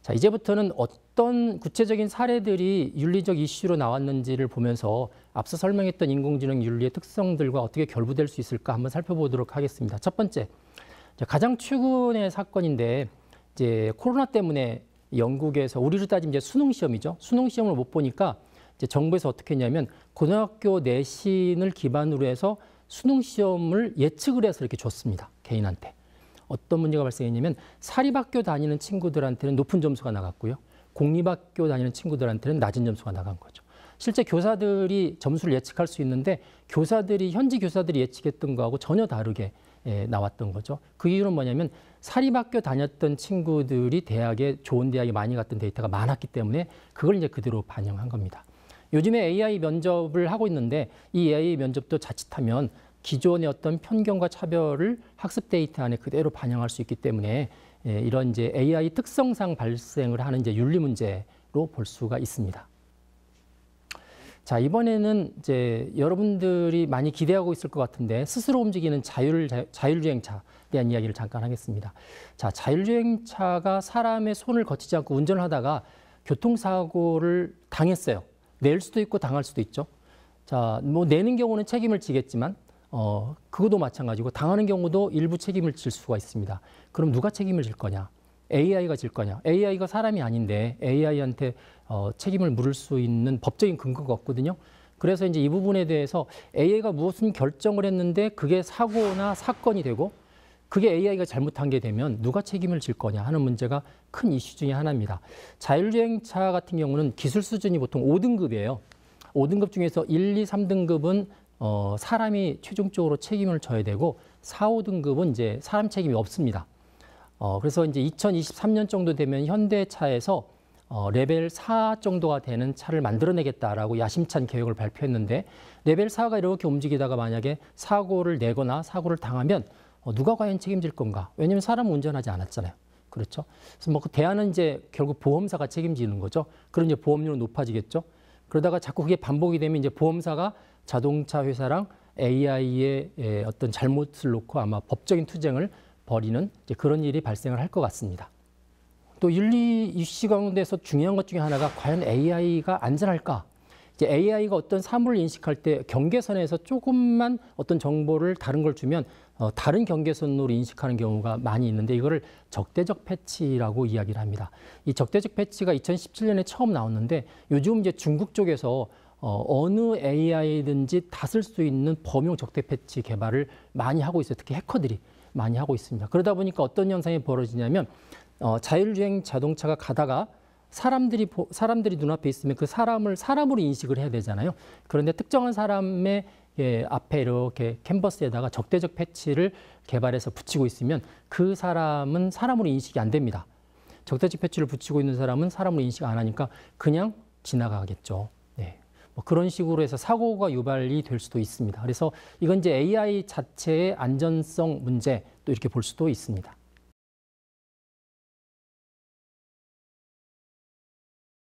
자, 이제부터는 어떤 구체적인 사례들이 윤리적 이슈로 나왔는지를 보면서 앞서 설명했던 인공지능 윤리의 특성들과 어떻게 결부될 수 있을까 한번 살펴보도록 하겠습니다. 첫 번째, 가장 최근의 사건인데 이제 코로나 때문에 영국에서 우리로 따지면 이제 수능 시험이죠. 수능 시험을 못 보니까 이제 정부에서 어떻게 했냐면 고등학교 내신을 기반으로 해서 수능 시험을 예측을 해서 이렇게 줬습니다. 개인한테. 어떤 문제가 발생했냐면 사립학교 다니는 친구들한테는 높은 점수가 나갔고요. 공립학교 다니는 친구들한테는 낮은 점수가 나간 거죠. 실제 교사들이 점수를 예측할 수 있는데 현지 교사들이 예측했던 거하고 전혀 다르게 나왔던 거죠. 그 이유는 뭐냐면 사립학교 다녔던 친구들이 좋은 대학에 많이 갔던 데이터가 많았기 때문에 그걸 이제 그대로 반영한 겁니다. 요즘에 AI 면접을 하고 있는데 이 AI 면접도 자칫하면 기존의 어떤 편견과 차별을 학습 데이터 안에 그대로 반영할 수 있기 때문에 이런 이제 AI 특성상 발생을 하는 이제 윤리 문제로 볼 수가 있습니다. 자, 이번에는 이제 여러분들이 많이 기대하고 있을 것 같은데 스스로 움직이는 자율주행차에 대한 이야기를 잠깐 하겠습니다. 자, 자율주행차가 사람의 손을 거치지 않고 운전을 하다가 교통사고를 당했어요. 낼 수도 있고 당할 수도 있죠. 자, 뭐 내는 경우는 책임을 지겠지만 그것도 마찬가지고 당하는 경우도 일부 책임을 질 수가 있습니다. 그럼 누가 책임을 질 거냐? AI가 질 거냐? AI가 사람이 아닌데 AI한테 책임을 물을 수 있는 법적인 근거가 없거든요. 그래서 이제 이 부분에 대해서 AI가 무엇은 결정을 했는데 그게 사고나 사건이 되고 그게 AI가 잘못한 게 되면 누가 책임을 질 거냐 하는 문제가 큰 이슈 중에 하나입니다. 자율주행차 같은 경우는 기술 수준이 보통 5등급이에요. 5등급 중에서 1, 2, 3등급은 사람이 최종적으로 책임을 져야 되고 4, 5등급은 이제 사람 책임이 없습니다. 그래서 이제 2023년 정도 되면 현대차에서 레벨 4 정도가 되는 차를 만들어내겠다라고 야심찬 계획을 발표했는데 레벨 4가 이렇게 움직이다가 만약에 사고를 내거나 사고를 당하면 누가 과연 책임질 건가? 왜냐하면 사람은 운전하지 않았잖아요. 그렇죠? 그래서 뭐 그 대안은 이제 결국 보험사가 책임지는 거죠. 그럼 이제 보험료는 높아지겠죠. 그러다가 자꾸 그게 반복이 되면 이제 보험사가 자동차 회사랑 AI의 어떤 잘못을 놓고 아마 법적인 투쟁을 벌이는 이제 그런 일이 발생을 할 것 같습니다. 또 윤리 이슈 가운데서 중요한 것 중에 하나가 과연 AI가 안전할까? 이제 AI가 어떤 사물을 인식할 때 경계선에서 조금만 어떤 정보를 다른 걸 주면 다른 경계선으로 인식하는 경우가 많이 있는데 이거를 적대적 패치라고 이야기를 합니다. 이 적대적 패치가 2017년에 처음 나왔는데 요즘 이제 중국 쪽에서 어느 AI든지 다 쓸 수 있는 범용 적대 패치 개발을 많이 하고 있어요. 특히 해커들이 많이 하고 있습니다. 그러다 보니까 어떤 현상이 벌어지냐면 자율주행 자동차가 가다가 사람들이 눈앞에 있으면 그 사람을 사람으로 인식을 해야 되잖아요. 그런데 특정한 사람의 앞에 이렇게 캔버스에다가 적대적 패치를 개발해서 붙이고 있으면 그 사람은 사람으로 인식이 안 됩니다. 적대적 패치를 붙이고 있는 사람은 사람으로 인식 안 하니까 그냥 지나가겠죠. 네. 뭐 그런 식으로 해서 사고가 유발이 될 수도 있습니다. 그래서 이건 이제 AI 자체의 안전성 문제 또 이렇게 볼 수도 있습니다.